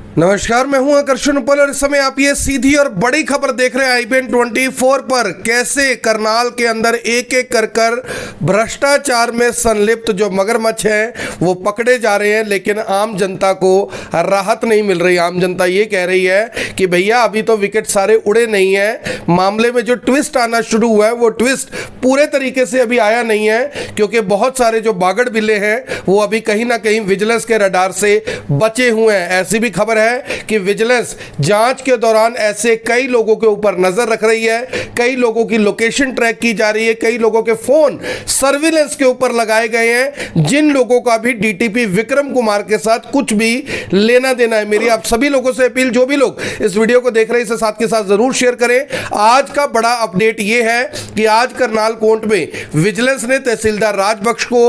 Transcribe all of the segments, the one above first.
नमस्कार, मैं हूं आकर्षण उपल और इस समय आप ये सीधी और बड़ी खबर देख रहे हैं IBN 24 पर। कैसे करनाल के अंदर एक एक कर भ्रष्टाचार में संलिप्त जो मगरमच्छ हैं वो पकड़े जा रहे हैं, लेकिन आम जनता को राहत नहीं मिल रही। आम जनता ये कह रही है कि भैया अभी तो विकेट सारे उड़े नहीं है। मामले में जो ट्विस्ट आना शुरू हुआ है वो ट्विस्ट पूरे तरीके से अभी आया नहीं है, क्योंकि बहुत सारे जो बागड़ बिल्ले हैं वो अभी कहीं ना कहीं विजिलेंस के रडार से बचे हुए हैं। ऐसी भी खबर है कि विजिलेंस जांच के दौरान ऐसे कई लोगों के ऊपर नजर रख रही है, कई लोगों की लोकेशन ट्रैक की जा रही है, कई लोगों के फोन सर्विलेंस के ऊपर लगाए गए हैं, जिन लोगों का भी डीटीपी विक्रम कुमार के साथ कुछ भी लेना देना है। मेरी आप सभी लोगों से अपील, जो भी लोग इस वीडियो को देख रहे हैं इसे साथ के साथ जरूर शेयर करें। आज का बड़ा अपडेट यह है कि आज करनाल कोर्ट में विजिलेंस ने तहसीलदार राजबख्श को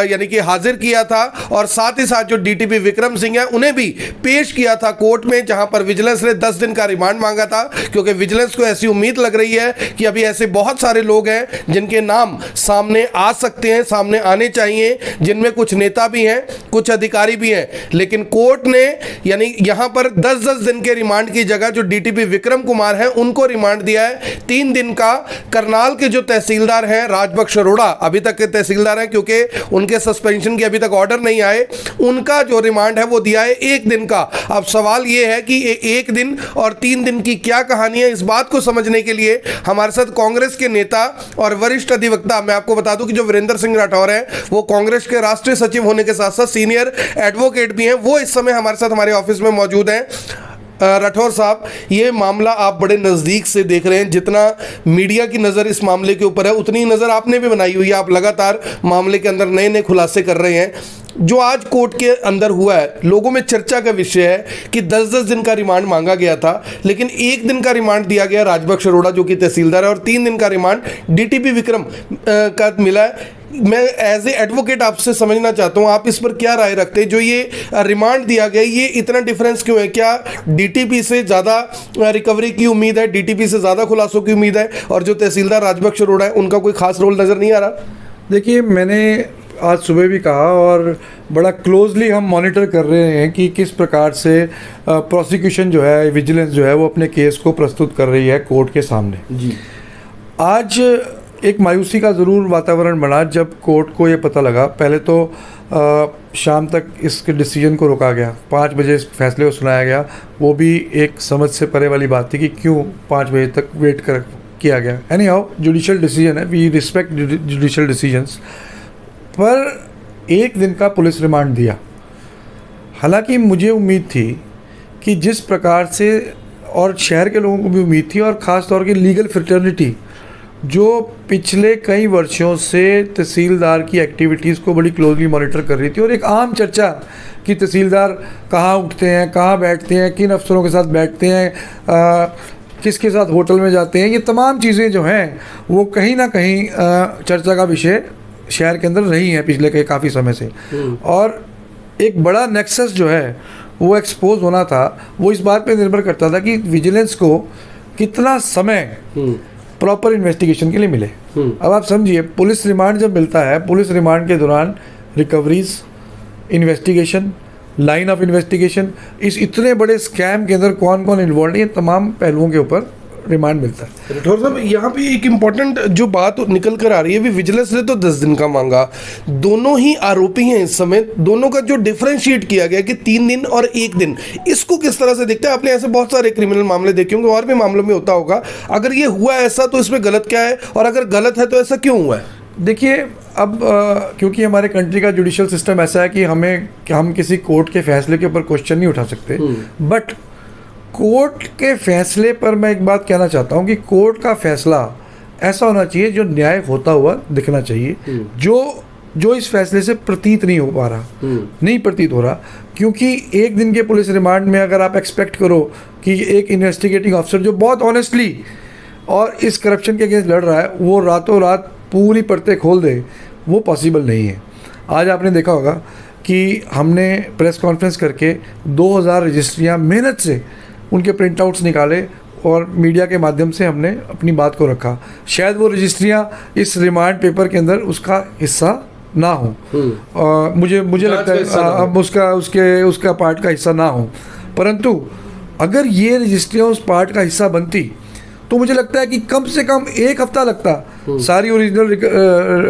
यानी कि हाजिर किया था और साथ ही साथ जो डीटीपी विक्रम सिंह है उन्हें भी पेश किया था कोर्ट में, जहां पर विजिलेंस ने 10 दिन का रिमांड मांगा था, क्योंकि विजिलेंस को ऐसी उम्मीद लग रही है कि अभी ऐसे बहुत सारे लोग हैं जिनके नाम सामने आ सकते हैं, सामने आने चाहिए, जिनमें कुछ नेता भी हैं, कुछ अधिकारी भी हैं। लेकिन कोर्ट ने यानी यहां पर 10-10 दिन के रिमांड की जगह जो डीटीपी विक्रम कुमार हैं उनको रिमांड दिया है 3 दिन का। करनाल के जो तहसीलदार हैं राजबख्श अरोड़ा, अभी तक के तहसीलदार हैं क्योंकि उनके सस्पेंशन के अभी तक ऑर्डर नहीं आए, उनका जो रिमांड है वो दिया है 1 दिन का। अब सवाल यह है कि 1 दिन और 3 दिन की क्या कहानी है, इस बात को समझने के लिए हमारे साथ कांग्रेस के नेता और वरिष्ठ अधिवक्ता, मैं आपको बता दूं कि जो वीरेंद्र सिंह राठौर हैं वो कांग्रेस के राष्ट्रीय सचिव होने के साथ साथ सीनियर एडवोकेट भी हैं, वो इस समय हमारे साथ हमारे ऑफिस में मौजूद हैं। राठौर साहब, ये मामला आप बड़े नज़दीक से देख रहे हैं, जितना मीडिया की नज़र इस मामले के ऊपर है उतनी नज़र आपने भी बनाई हुई है। आप लगातार मामले के अंदर नए नए खुलासे कर रहे हैं। जो आज कोर्ट के अंदर हुआ है, लोगों में चर्चा का विषय है कि 10-10 दिन का रिमांड मांगा गया था, लेकिन 1 दिन का रिमांड दिया गया राजबख्श अरोड़ा जो कि तहसीलदार है, और 3 दिन का रिमांड डीटीपी विक्रम का मिला है। मैं एज ए एडवोकेट आपसे समझना चाहता हूं, आप इस पर क्या राय रखते हैं? जो ये रिमांड दिया गया, ये इतना डिफरेंस क्यों है? क्या डीटीपी से ज़्यादा रिकवरी की उम्मीद है, डीटीपी से ज़्यादा खुलासों की उम्मीद है, और जो तहसीलदार राजबख्श अरोड़ा है उनका कोई खास रोल नज़र नहीं आ रहा? देखिए, मैंने आज सुबह भी कहा और बड़ा क्लोजली हम मॉनिटर कर रहे हैं कि किस प्रकार से प्रोसिक्यूशन जो है, विजिलेंस जो है वो अपने केस को प्रस्तुत कर रही है कोर्ट के सामने जी। आज एक मायूसी का ज़रूर वातावरण बना जब कोर्ट को ये पता लगा। पहले तो शाम तक इसके डिसीजन को रोका गया, 5 बजे इस फैसले को सुनाया गया। वो भी एक समझ से परे वाली बात थी कि क्यों 5 बजे तक वेट किया गया। एनी हाउ, जुडिशियल डिसीजन है, वी रिस्पेक्ट जुडिशियल डिसीजंस। पर 1 दिन का पुलिस रिमांड दिया। हालांकि मुझे उम्मीद थी कि जिस प्रकार से, और शहर के लोगों को भी उम्मीद थी, और ख़ास तौर की लीगल फ्रेटर्निटी जो पिछले कई वर्षों से तहसीलदार की एक्टिविटीज़ को बड़ी क्लोजली मॉनिटर कर रही थी, और एक आम चर्चा कि तहसीलदार कहाँ उठते हैं, कहाँ बैठते हैं, किन अफसरों के साथ बैठते हैं, किसके साथ होटल में जाते हैं, ये तमाम चीज़ें जो हैं वो कहीं ना कहीं चर्चा का विषय शहर के अंदर रही हैं पिछले काफ़ी समय से। और एक बड़ा नेक्सस जो है वो एक्सपोज होना था, वो इस बात पे निर्भर करता था कि विजिलेंस को कितना समय प्रॉपर इन्वेस्टिगेशन के लिए मिले। अब आप समझिए, पुलिस रिमांड जब मिलता है, पुलिस रिमांड के दौरान recoveries, investigation, line of investigation, इस इतने बड़े स्कैम के अंदर कौन कौन इन्वॉल्व है, ये तमाम पहलुओं के ऊपर रिमांड मिलता है। राठौर साहब, यहाँ पे एक इम्पॉर्टेंट जो बात निकल कर आ रही है, विजिलेंस ने तो 10 दिन का मांगा, दोनों ही आरोपी हैं इस समय, दोनों का जो डिफरेंशिएट किया गया कि 3 दिन और 1 दिन, इसको किस तरह से देखते हैं? आपने ऐसे बहुत सारे क्रिमिनल मामले देखे होंगे, और भी मामलों में होता होगा। अगर ये हुआ ऐसा तो इसमें गलत क्या है, और अगर गलत है तो ऐसा क्यों हुआ है? देखिए, अब क्योंकि हमारे कंट्री का जुडिशियल सिस्टम ऐसा है कि हम किसी कोर्ट के फैसले के ऊपर क्वेश्चन नहीं उठा सकते, बट कोर्ट के फैसले पर मैं एक बात कहना चाहता हूँ कि कोर्ट का फैसला ऐसा होना चाहिए जो न्याय होता हुआ दिखना चाहिए, जो इस फैसले से प्रतीत नहीं हो पा रहा, नहीं प्रतीत हो रहा। क्योंकि 1 दिन के पुलिस रिमांड में अगर आप एक्सपेक्ट करो कि एक इन्वेस्टिगेटिंग ऑफिसर जो बहुत ऑनेस्टली और इस करप्शन के अगेंस्ट लड़ रहा है, वो रातों रात पूरी परतें खोल दे, वो पॉसिबल नहीं है। आज आपने देखा होगा कि हमने प्रेस कॉन्फ्रेंस करके 2000 रजिस्ट्रियाँ मेहनत से उनके प्रिंट आउट्स निकाले और मीडिया के माध्यम से हमने अपनी बात को रखा। शायद वो रजिस्ट्रियाँ इस रिमांड पेपर के अंदर उसका हिस्सा ना हो, मुझे लगता है अब उसका पार्ट का हिस्सा ना हो, परंतु अगर ये रजिस्ट्रियाँ उस पार्ट का हिस्सा बनती तो मुझे लगता है कि कम से कम 1 हफ्ता लगता सारी ओरिजिनल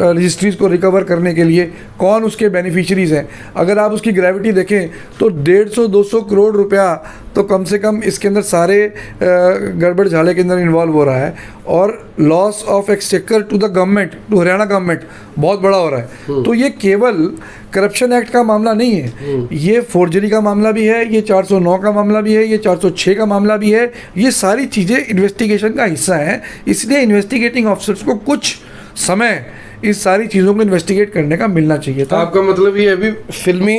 रजिस्ट्रीज को रिकवर करने के लिए। कौन उसके बेनिफिशरीज हैं, अगर आप उसकी ग्रेविटी देखें तो 150-200 करोड़ रुपया तो कम से कम इसके अंदर सारे गड़बड़ झाले के अंदर इन्वॉल्व हो रहा है। और loss of exchequer to the government, to Haryana government बहुत बड़ा हो रहा है। तो ये केवल करप्शन एक्ट का मामला नहीं है, ये फोर्जरी का मामला भी है, ये 409 का मामला भी है, ये 406 का मामला भी है। ये सारी चीज़ें इन्वेस्टिगेशन का हिस्सा हैं, इसलिए इन्वेस्टिगेटिंग ऑफिसर्स को कुछ समय इस सारी चीज़ों को इन्वेस्टिगेट करने का मिलना चाहिए था। आपका मतलब ये अभी फिल्मी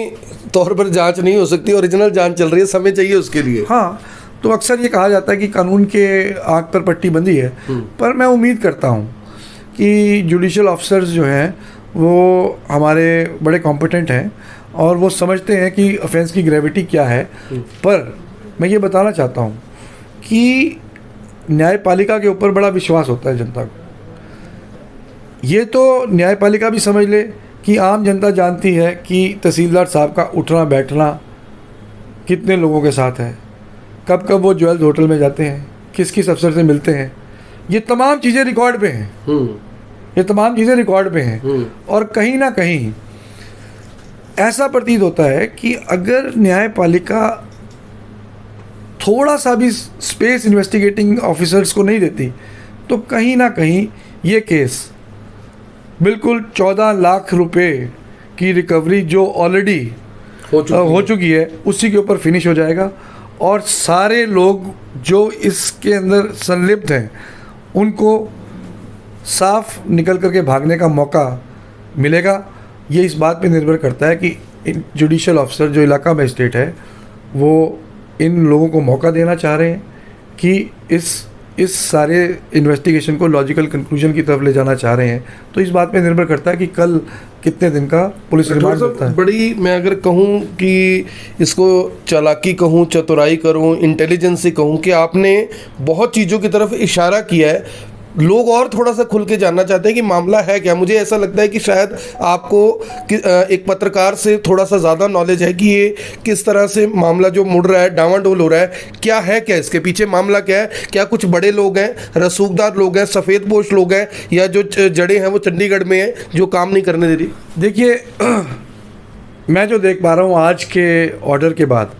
तौर पर जांच नहीं हो सकती, ओरिजिनल जांच चल रही है, समय चाहिए उसके लिए। हाँ, तो अक्सर ये कहा जाता है कि कानून के आँख पर पट्टी बंधी है, पर मैं उम्मीद करता हूँ कि जुडिशल ऑफिसर्स जो हैं वो हमारे बड़े कॉम्पिटेंट हैं और वो समझते हैं कि ऑफेंस की ग्रेविटी क्या है। पर मैं ये बताना चाहता हूँ कि न्यायपालिका के ऊपर बड़ा विश्वास होता है जनता को। ये तो न्यायपालिका भी समझ ले कि आम जनता जानती है कि तहसीलदार साहब का उठना बैठना कितने लोगों के साथ है, कब कब वो ज्वेल्स होटल में जाते हैं, किस किस अफसर से मिलते हैं, ये तमाम चीज़ें रिकॉर्ड पे हैं। ये तमाम चीज़ें रिकॉर्ड पे हैं। और कहीं ना कहीं ऐसा प्रतीत होता है कि अगर न्यायपालिका थोड़ा सा भी स्पेस इन्वेस्टिगेटिंग ऑफिसर्स को नहीं देती तो कहीं ना कहीं ये केस बिल्कुल 14 लाख रुपए की रिकवरी जो ऑलरेडी हो चुकी है उसी के ऊपर फिनिश हो जाएगा और सारे लोग जो इसके अंदर संलिप्त हैं उनको साफ निकल करके भागने का मौका मिलेगा। ये इस बात पे निर्भर करता है कि जुडिशल ऑफिसर जो इलाका मजिस्ट्रेट है वो इन लोगों को मौका देना चाह रहे हैं कि इस सारे इन्वेस्टिगेशन को लॉजिकल कंक्लूजन की तरफ ले जाना चाह रहे हैं। तो इस बात पे निर्भर करता है कि कल कितने दिन का पुलिस रिमांड होता है। बड़ी मैं अगर कहूँ कि इसको चालाकी कहूँ, चतुराई करूँ, इंटेलिजेंसी कहूँ कि आपने बहुत चीज़ों की तरफ इशारा किया है। लोग और थोड़ा सा खुल के जानना चाहते हैं कि मामला है क्या। मुझे ऐसा लगता है कि शायद आपको एक पत्रकार से थोड़ा सा ज़्यादा नॉलेज है कि ये किस तरह से मामला जो मुड़ रहा है, डावाडोल हो रहा है, क्या है, क्या इसके पीछे मामला क्या है। क्या कुछ बड़े लोग हैं, रसूखदार लोग हैं, सफ़ेद पोश लोग हैं, या जो जड़ें हैं वो चंडीगढ़ में हैं जो काम नहीं करने दे रही। देखिए, मैं जो देख पा रहा हूँ आज के ऑर्डर के बाद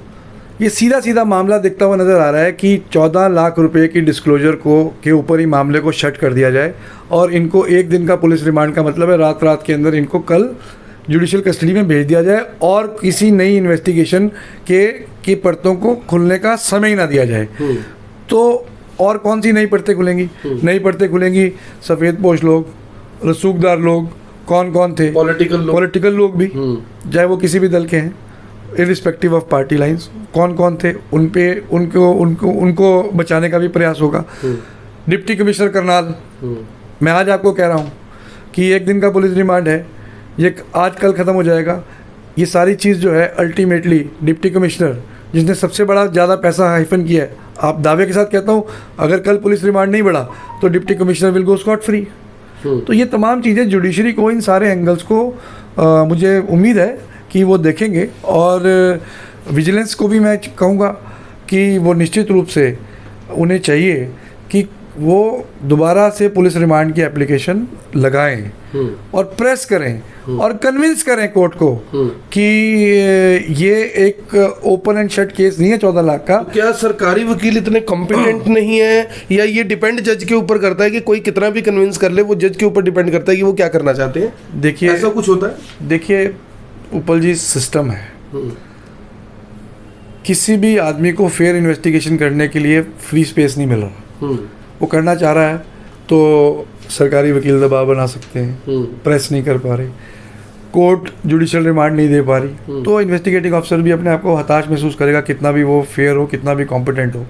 ये सीधा सीधा मामला दिखता हुआ नज़र आ रहा है कि 14 लाख रुपए की डिस्क्लोजर के ऊपर ही मामले को शट कर दिया जाए और इनको 1 दिन का पुलिस रिमांड का मतलब है रात के अंदर इनको कल जुडिशल कस्टडी में भेज दिया जाए और किसी नई इन्वेस्टिगेशन की परतों को खुलने का समय ही ना दिया जाए। तो और कौन सी नई परतें खुलेंगी? नई परतें खुलेंगी सफ़ेद पोश लोग, रसूखदार लोग, कौन थे, पॉलिटिकल लोग भी, चाहे वो किसी भी दल के हैं, इरिस्पेक्टिव ऑफ पार्टी लाइंस, कौन थे, उनको बचाने का भी प्रयास होगा। डिप्टी कमिश्नर करनाल, मैं आज आपको कह रहा हूँ कि 1 दिन का पुलिस रिमांड है, ये आज कल ख़त्म हो जाएगा। ये सारी चीज़ जो है अल्टीमेटली डिप्टी कमिश्नर जिसने सबसे बड़ा ज़्यादा पैसा हाइफन किया है, आप दावे के साथ कहता हूँ अगर कल पुलिस रिमांड नहीं बढ़ा तो deputy commissioner will go Scott free. तो ये तमाम चीज़ें जुडिशरी को, इन सारे एंगल्स को मुझे उम्मीद है कि वो देखेंगे। और विजिलेंस को भी मैं कहूँगा कि वो निश्चित रूप से उन्हें चाहिए कि वो दोबारा से पुलिस रिमांड की एप्लीकेशन लगाएं और प्रेस करें और कन्विंस करें कोर्ट को कि ये एक ओपन एंड शट केस नहीं है 14 लाख का। क्या सरकारी वकील इतने कॉम्पिटेंट नहीं है, या ये डिपेंड जज के ऊपर करता है कि कोई कितना भी कन्विंस कर ले, वो जज के ऊपर डिपेंड करता है कि वो क्या करना चाहते हैं? देखिए, ऐसा कुछ होता है। देखिए उपल जी, सिस्टम है, किसी भी आदमी को फेयर इन्वेस्टिगेशन करने के लिए फ्री स्पेस नहीं मिल रहा। वो करना चाह रहा है तो सरकारी वकील दबाव बना सकते हैं, प्रेस नहीं कर पा रही, कोर्ट जुडिशल रिमांड नहीं दे पा रही, तो इन्वेस्टिगेटिंग ऑफिसर भी अपने आप को हताश महसूस करेगा, कितना भी वो फेयर हो, कितना भी कॉम्पिटेंट हो।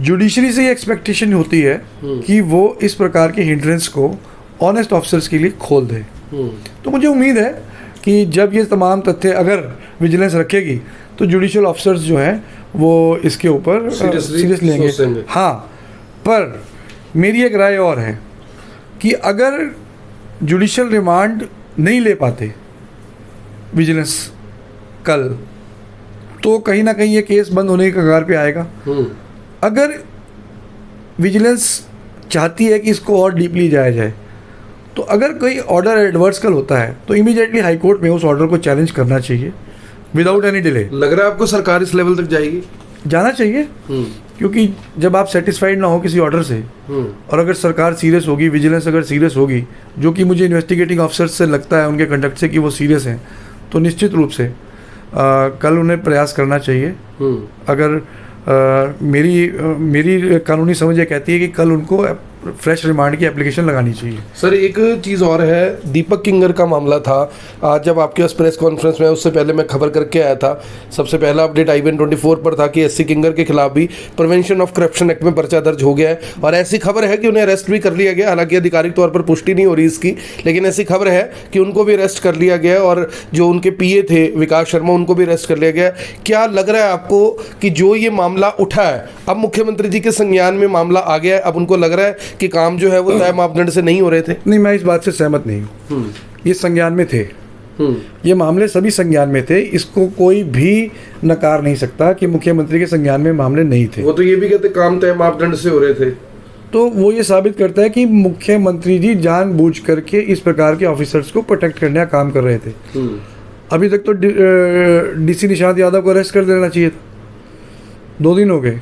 जुडिशरी से ये एक्सपेक्टेशन होती है कि वो इस प्रकार के हिंड्रेंस को ऑनेस्ट ऑफिसर्स के लिए खोल दे। तो मुझे उम्मीद है कि जब ये तमाम तथ्य अगर विजिलेंस रखेगी तो जुडिशल ऑफिसर्स जो हैं वो इसके ऊपर सीरियस लेंगे। हाँ, पर मेरी एक राय और है कि अगर जुडिशल रिमांड नहीं ले पाते विजिलेंस कल, तो कहीं ना कहीं ये केस बंद होने के कगार पे आएगा। अगर विजिलेंस चाहती है कि इसको और डीपली जाया जाए, तो अगर कोई ऑर्डर एडवर्सल होता है तो इमीडिएटली हाई कोर्ट में उस ऑर्डर को चैलेंज करना चाहिए विदाउट एनी डिले। लग रहा है आपको सरकार इस लेवल तक जाएगी? जाना चाहिए, क्योंकि जब आप सेटिस्फाइड ना हो किसी ऑर्डर से, और अगर सरकार सीरियस होगी, विजिलेंस अगर सीरियस होगी, जो कि मुझे इन्वेस्टिगेटिंग ऑफिसर्स से लगता है उनके कंडक्ट से कि वो सीरियस हैं, तो निश्चित रूप से कल उन्हें प्रयास करना चाहिए। अगर मेरी कानूनी समझ ये कहती है कि कल उनको फ्रेश रिमांड की एप्लीकेशन लगानी चाहिए। सर एक चीज़ और है, दीपक किंगर का मामला था। आज जब आपके पास प्रेस कॉन्फ्रेंस में, उससे पहले मैं खबर करके आया था, सबसे पहला अपडेट IBN 24 पर था कि SC किंगर के खिलाफ भी प्रिवेंशन ऑफ करप्शन एक्ट में पर्चा दर्ज हो गया है, और ऐसी खबर है कि उन्हें अरेस्ट भी कर लिया गया। हालांकि आधिकारिक तौर पर पुष्टि नहीं हो रही इसकी, लेकिन ऐसी खबर है कि उनको भी अरेस्ट कर लिया गया, और जो उनके PA थे विकास शर्मा, उनको भी अरेस्ट कर लिया गया। क्या लग रहा है आपको कि जो ये मामला उठा है, अब मुख्यमंत्री जी के संज्ञान में मामला आ गया है, अब उनको लग रहा है कि काम जो है वो तय मापदंड से नहीं हो रहे थे? नहीं, मैं इस बात से सहमत नहीं हूँ। ये संज्ञान में थे, ये मामले सभी संज्ञान में थे, इसको कोई भी नकार नहीं सकता कि मुख्यमंत्री के संज्ञान में मामले नहीं थे। वो तो ये भी कहते काम तय मापदंड से हो रहे थे। तो वो ये साबित करता है कि मुख्यमंत्री जी जानबूझ करके इस प्रकार के ऑफिसर्स को प्रोटेक्ट करने का काम कर रहे थे। अभी तक तो DC निशांत यादव को अरेस्ट कर देना चाहिए था। 2 दिन हो गए,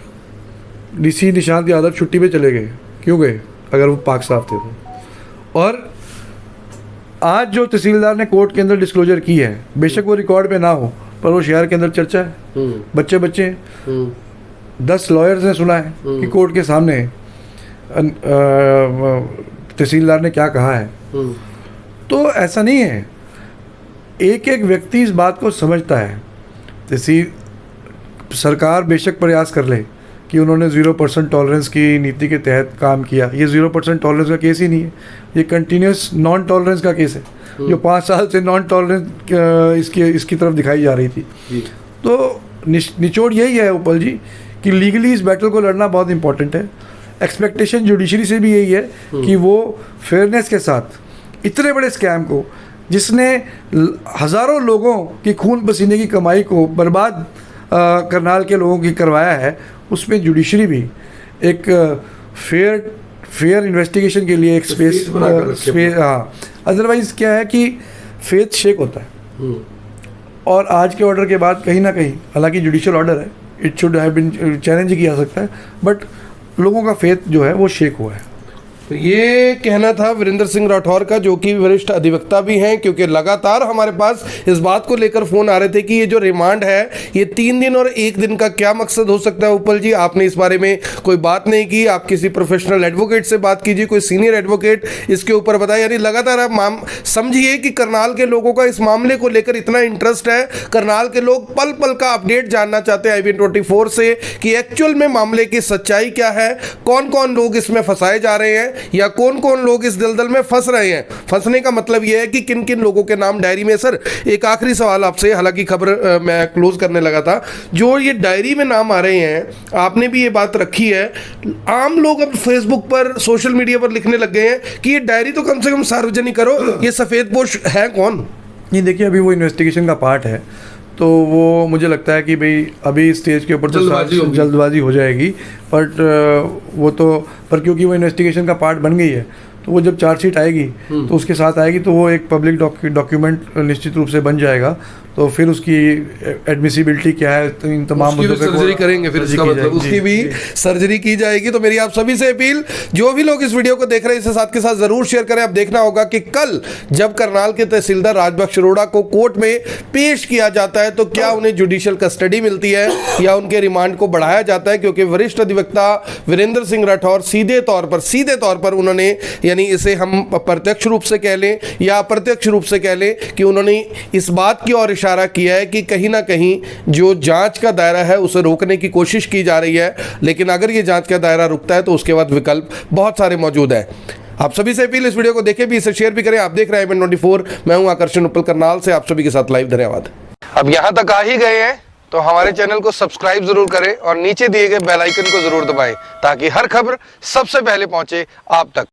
DC निशांत यादव छुट्टी पे चले गए। क्यों गए अगर वो पाक साफ थे तो? और आज जो तहसीलदार ने कोर्ट के अंदर डिस्क्लोजर की है, बेशक वो रिकॉर्ड पे ना हो, पर वो शहर के अंदर चर्चा है। बच्चे 10 लॉयर्स ने सुना है कि कोर्ट के सामने तहसीलदार ने क्या कहा है। तो ऐसा नहीं है, एक एक व्यक्ति इस बात को समझता है। सरकार बेशक प्रयास कर ले कि उन्होंने 0% टॉलरेंस की नीति के तहत काम किया। ये 0% टॉलरेंस का केस ही नहीं है, ये कंटिन्यूस नॉन टॉलरेंस का केस है, जो 5 साल से नॉन टॉलरेंस इसकी तरफ दिखाई जा रही थी। तो निचोड़ यही है उपल जी कि लीगली इस बैटल को लड़ना बहुत इंपॉर्टेंट है। एक्सपेक्टेशन जुडिशरी से भी यही है कि वो फेयरनेस के साथ इतने बड़े स्कैम को, जिसने हज़ारों लोगों की खून पसीने की कमाई को बर्बाद करनाल के लोगों की करवाया है, उसमें जुडिशरी भी एक फेयर इन्वेस्टिगेशन के लिए एक स्पेस हाँ। अदरवाइज क्या है कि फेथ शेक होता है। और आज के ऑर्डर के बाद कहीं ना कहीं, हालांकि जुडिशियल ऑर्डर है, it should have been challenge किया जा सकता है, बट लोगों का फेथ जो है वो शेक हुआ है। तो ये कहना था वीरेंद्र सिंह राठौर का, जो कि वरिष्ठ अधिवक्ता भी हैं, क्योंकि लगातार हमारे पास इस बात को लेकर फोन आ रहे थे कि ये जो रिमांड है ये 3 दिन और 1 दिन का क्या मकसद हो सकता है। उपल जी, आपने इस बारे में कोई बात नहीं की, आप किसी प्रोफेशनल एडवोकेट से बात कीजिए, कोई सीनियर एडवोकेट इसके ऊपर बताए। यानी लगातार आप समझिए कि करनाल के लोगों का इस मामले को लेकर इतना इंटरेस्ट है, करनाल के लोग पल पल का अपडेट जानना चाहते हैं IBN 24 से कि एक्चुअल में मामले की सच्चाई क्या है, कौन कौन लोग इसमें फंसाए जा रहे हैं, या कौन कौन लोग इस दलदल में फंस रहे हैं। फंसने का मतलब यह है कि किन किन लोगों के नाम डायरी में। सर एक आखिरी सवाल आपसे, हालांकि खबर मैं क्लोज करने लगा था, जो ये डायरी में नाम आ रहे हैं, आपने भी ये बात रखी है, आम लोग अब फेसबुक पर, सोशल मीडिया पर लिखने लग गए हैं कि ये डायरी तो कम से कम सार्वजनिक करो, ये सफेदपोश है कौन? नहीं, देखिए अभी वो इन्वेस्टिगेशन का पार्ट है, तो वो मुझे लगता है कि भाई अभी स्टेज के ऊपर तो जल्दबाजी हो जाएगी, बट वो तो, पर क्योंकि वो इन्वेस्टिगेशन का पार्ट बन गई है, तो वो जब चार्जशीट आएगी तो उसके साथ आएगी, तो वो एक पब्लिक डॉक्यूमेंट निश्चित रूप से बन जाएगा। तो फिर उसकी एडमिसिबिलिटी क्या है, तो इन तमाम मुद्दों पे सर्जरी करेंगे, फिर इसका मतलब उसकी भी सर्जरी की जाएगी। तो मेरी आप सभी से अपील, जो भी लोग इस वीडियो को देख रहे हैं, इसे साथ के साथ जरूर शेयर करें। अब देखना होगा कि कल जब करनाल के तहसीलदार राजबख्श अरोड़ा को कोर्ट में पेश किया जाता है, तो क्या उन्हें जुडिशियल कस्टडी मिलती है या उनके रिमांड को बढ़ाया जाता है, क्योंकि वरिष्ठ अधिवक्ता वीरेंद्र सिंह राठौर सीधे तौर पर उन्होंने, यानी इसे हम प्रत्यक्ष रूप से कह लें या अप्रत्यक्ष रूप से कह लें, कि उन्होंने इस बात की ओर इशारा किया है कि कहीं ना कहीं जो जांच का दायरा है उसे रोकने की कोशिश की जा रही है, लेकिन अगर ये जांच का दायरा रुकता है तो उसके बाद विकल्प बहुत सारे मौजूद हैं। आप सभी से अपील, इस वीडियो को देखें भी, इसे शेयर भी करें। आप देख रहे हैं IBN 24, मैं हूं आकर्षण उपल करनाल से, आप सभी के साथ लाइव। धन्यवाद। अब यहां तक आ ही गए हैं तो हमारे चैनल को सब्सक्राइब जरूर करें और नीचे दिए गए बेल आइकन को जरूर दबाएं, ताकि हर खबर सबसे पहले पहुंचे आप तक।